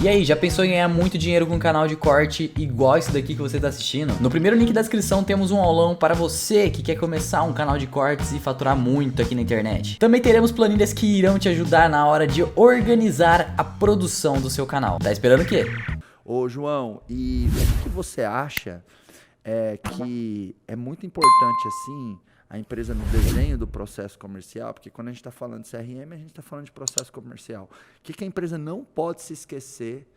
E aí, já pensou em ganhar muito dinheiro com um canal de corte igual esse daqui que você está assistindo? No primeiro link da descrição temos um aulão para você que quer começar um canal de cortes e faturar muito aqui na internet. Também teremos planilhas que irão te ajudar na hora de organizar a produção do seu canal. Tá esperando o quê? Ô, João, e o que você acha que é muito importante assim a empresa no desenho do processo comercial? Porque quando a gente está falando de CRM, a gente está falando de processo comercial. O que a empresa não pode se esquecer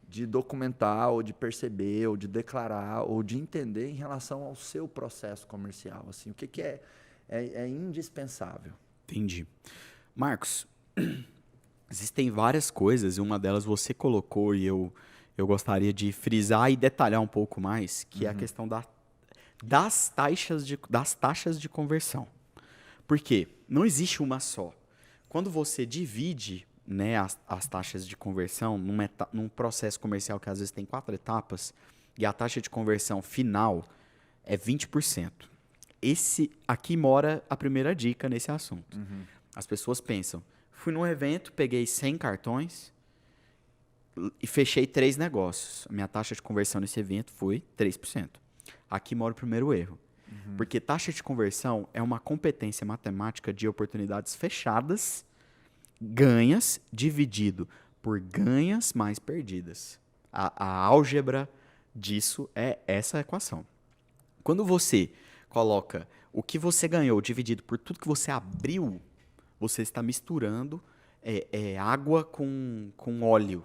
de documentar, ou de perceber, ou de declarar, ou de entender em relação ao seu processo comercial? Assim, o que é indispensável? Entendi. Marcos, existem várias coisas, e uma delas você colocou e eu gostaria de frisar e detalhar um pouco mais, que é a questão das taxas de conversão. Por quê? Não existe uma só. Quando você divide, né, as taxas de conversão num processo comercial que às vezes tem 4 etapas, e a taxa de conversão final é 20%. Aqui mora a primeira dica nesse assunto. As pessoas pensam, fui num evento, peguei 100 cartões e fechei 3 negócios. A minha taxa de conversão nesse evento foi 3%. Aqui mora o primeiro erro. Porque taxa de conversão é uma competência matemática de oportunidades fechadas, ganhas, dividido por ganhas mais perdidas. A álgebra disso é essa equação. Quando você coloca o que você ganhou dividido por tudo que você abriu, você está misturando água com óleo.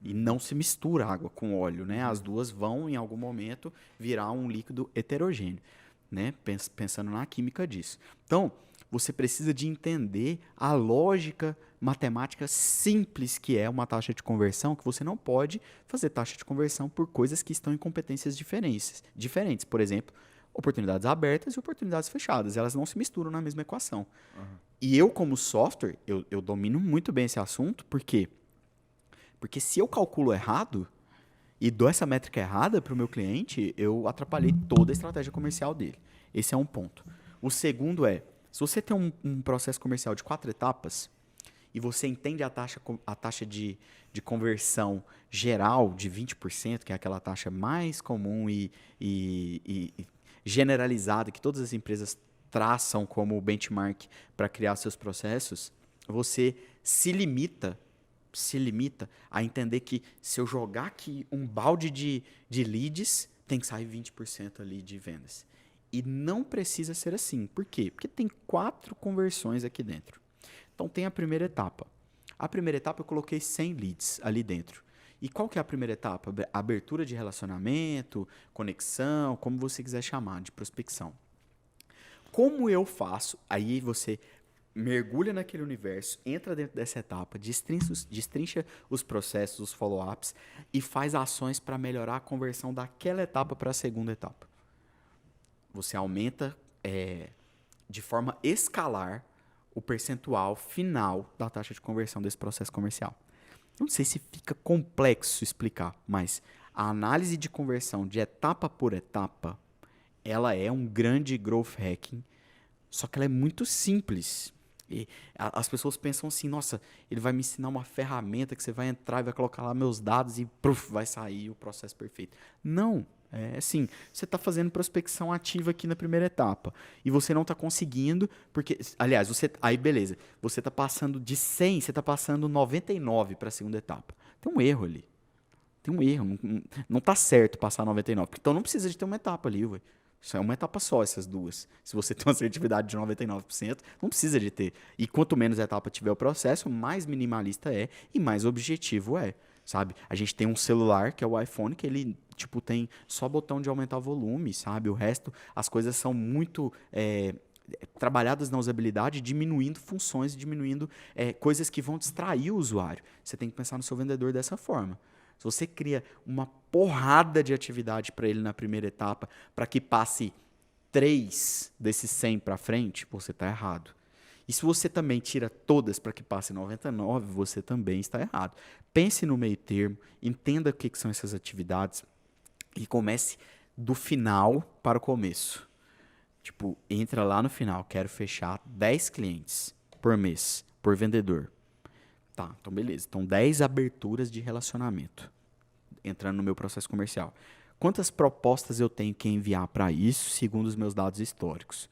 E não se mistura água com óleo, né? As duas vão, em algum momento, virar um líquido heterogêneo, né? Pensando na química disso. Então, você precisa de entender a lógica matemática simples que é uma taxa de conversão, que você não pode fazer taxa de conversão por coisas que estão em competências diferentes. Por exemplo, oportunidades abertas e oportunidades fechadas. Elas não se misturam na mesma equação. E eu, como software, eu domino muito bem esse assunto, por quê? Porque se eu calculo errado e dou essa métrica errada para o meu cliente, eu atrapalhei toda a estratégia comercial dele. Esse é um ponto. O segundo é, se você tem um processo comercial de 4 etapas e você entende a taxa de conversão geral de 20%, que é aquela taxa mais comum e generalizada que todas as empresas traçam como benchmark para criar seus processos, você se limita a entender que se eu jogar aqui um balde de leads, tem que sair 20% ali de vendas. E não precisa ser assim. Por quê? Porque tem 4 conversões aqui dentro. Então tem a primeira etapa. A primeira etapa eu coloquei 100 leads ali dentro. E qual que é a primeira etapa? Abertura de relacionamento, conexão, como você quiser chamar, de prospecção. Como eu faço? Aí você mergulha naquele universo, entra dentro dessa etapa, destrincha os processos, os follow-ups e faz ações para melhorar a conversão daquela etapa para a segunda etapa. Você aumenta de forma escalar o percentual final da taxa de conversão desse processo comercial. Não sei se fica complexo explicar, mas a análise de conversão de etapa por etapa, ela é um grande growth hacking, só que ela é muito simples. E as pessoas pensam assim, nossa, ele vai me ensinar uma ferramenta que você vai entrar e vai colocar lá meus dados e vai sair o processo perfeito. Não, é assim, você está fazendo prospecção ativa aqui na primeira etapa e você não está conseguindo, porque, aliás, aí beleza, você está passando de 100, você está passando 99 para a segunda etapa. Tem um erro ali, não está certo passar 99, então não precisa de ter uma etapa ali, ué. Isso é uma etapa só, essas duas. Se você tem uma assertividade de 99%, não precisa de ter. E quanto menos etapa tiver o processo, mais minimalista é e mais objetivo é, sabe? A gente tem um celular, que é o iPhone, que ele, tipo, tem só botão de aumentar o volume, sabe? O resto, as coisas são muito trabalhadas na usabilidade, diminuindo funções, diminuindo coisas que vão distrair o usuário. Você tem que pensar no seu vendedor dessa forma. Se você cria uma porrada de atividade para ele na primeira etapa, para que passe 3 desses 100 para frente, você está errado. E se você também tira todas para que passe 99, você também está errado. Pense no meio termo, entenda o que são essas atividades e comece do final para o começo. Tipo, entra lá no final, quero fechar 10 clientes por mês, por vendedor. Tá, então beleza. Então 10 aberturas de relacionamento entrando no meu processo comercial. Quantas propostas eu tenho que enviar para isso, segundo os meus dados históricos?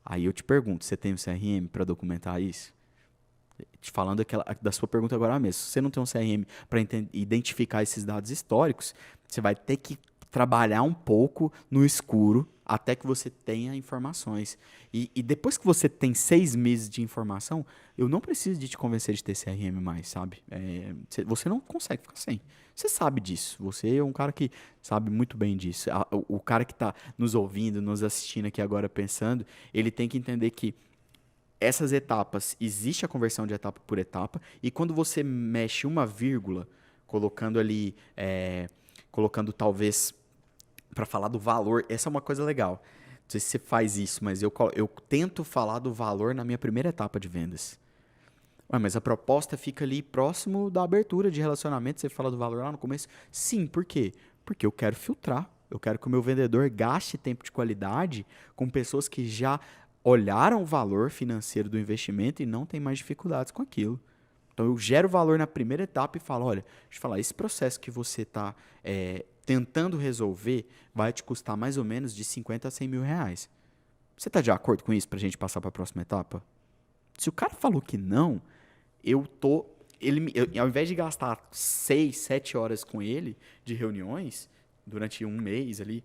Aí eu te pergunto, você tem um CRM para documentar isso? Te falando da sua pergunta agora mesmo. Se você não tem um CRM para identificar esses dados históricos, você vai ter que trabalhar um pouco no escuro até que você tenha informações. E depois que você tem 6 meses de informação, eu não preciso de te convencer de ter CRM mais, sabe? Você não consegue ficar sem. Você sabe disso. Você é um cara que sabe muito bem disso. O cara que está nos ouvindo, nos assistindo aqui agora pensando, ele tem que entender que essas etapas, existe a conversão de etapa por etapa, e quando você mexe uma vírgula, colocando ali, colocando talvez, para falar do valor, essa é uma coisa legal. Não sei se você faz isso, mas eu tento falar do valor na minha primeira etapa de vendas. Ué, mas a proposta fica ali próximo da abertura de relacionamento, você fala do valor lá no começo? Sim, por quê? Porque eu quero filtrar, eu quero que o meu vendedor gaste tempo de qualidade com pessoas que já olharam o valor financeiro do investimento e não tem mais dificuldades com aquilo. Então eu gero valor na primeira etapa e falo, olha, deixa eu falar, esse processo que você está tentando resolver vai te custar mais ou menos de 50 a 100 mil reais. Você está de acordo com isso para a gente passar para a próxima etapa? Se o cara falou que não, ao invés de gastar 6, 7 horas com ele de reuniões, durante um mês ali,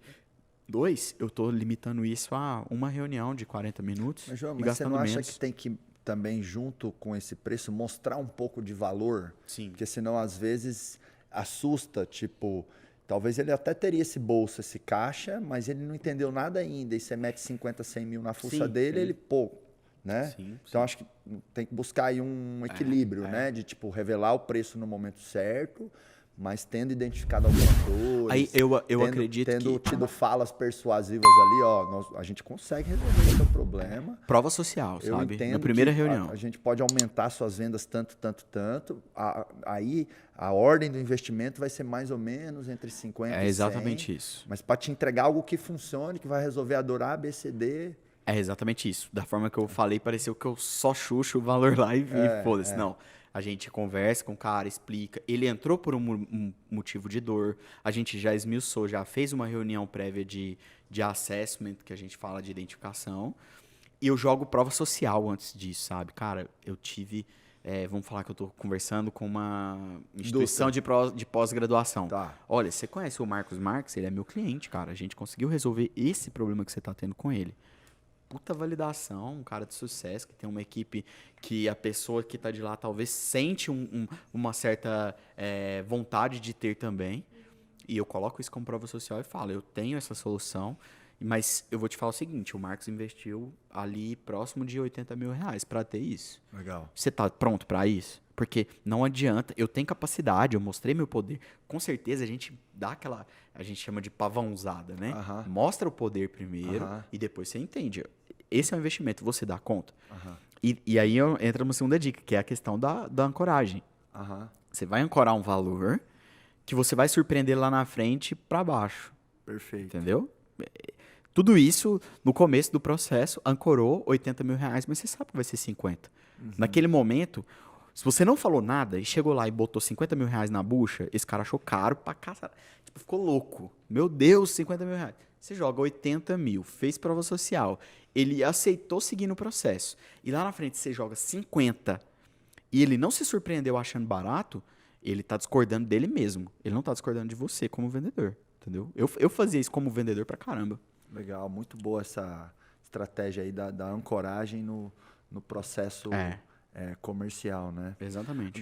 2, eu estou limitando isso a uma reunião de 40 minutos Mas, João, e mas gastando você não acha menos. que tem que também, junto com esse preço, mostrar um pouco de valor? Sim. Porque senão, às vezes, assusta, tipo, talvez ele até teria esse bolso, esse caixa, mas ele não entendeu nada ainda, e você mete 50, 100 mil na fuça Sim, dele, sim. ele, pô, né? Sim, Então, acho que tem que buscar aí um equilíbrio, né? De, tipo, revelar o preço no momento certo, mas tendo identificado algumas dores, Aí eu acredito tendo que tido falas persuasivas ali, ó, a gente consegue resolver o seu problema. prova social, Eu sabe? entendo Na primeira que reunião. a gente pode aumentar suas vendas tanto. Aí a ordem do investimento vai ser mais ou menos entre 50 e 100. É exatamente isso. Mas para te entregar algo que funcione, que vai resolver a dor A, B, C, D. É exatamente isso. Da forma que eu falei, pareceu que eu só xuxo o valor lá e foda-se. Não. A gente conversa com o cara, explica. Ele entrou por um motivo de dor. A gente já esmiuçou, já fez uma reunião prévia de assessment, que a gente fala de identificação. E eu jogo prova social antes disso, sabe? Cara, eu tive... vamos falar que eu estou conversando com uma instituição de pós-graduação. Tá. Olha, você conhece o Marcos Marques? Ele é meu cliente, cara. A gente conseguiu resolver esse problema que você está tendo com ele. Puta validação, um cara de sucesso, que tem uma equipe que a pessoa que está de lá talvez sente uma certa vontade de ter também. E eu coloco isso como prova social e falo, eu tenho essa solução, mas eu vou te falar o seguinte, o Marcos investiu ali próximo de 80 mil reais para ter isso. Legal. Você está pronto para isso? Porque não adianta, eu tenho capacidade, eu mostrei meu poder. Com certeza a gente dá aquela, a gente chama de pavãozada, né? Mostra o poder primeiro e depois você entende. Esse é um investimento, você dá conta. E aí entra uma segunda dica, que é a questão da ancoragem. Você vai ancorar um valor que você vai surpreender lá na frente para baixo. Perfeito. Entendeu? Tudo isso, no começo do processo, ancorou 80 mil reais, mas você sabe que vai ser 50. Naquele momento, se você não falou nada e chegou lá e botou 50 mil reais na bucha, esse cara achou caro pra casa. Tipo, ficou louco. Meu Deus, 50 mil reais. Você joga 80 mil, fez prova social, ele aceitou seguir no processo. E lá na frente você joga 50 e ele não se surpreendeu achando barato, ele tá discordando dele mesmo. Ele não tá discordando de você como vendedor. Entendeu? Eu fazia isso como vendedor pra caramba. Legal, muito boa essa estratégia aí da ancoragem no processo comercial, né? Exatamente.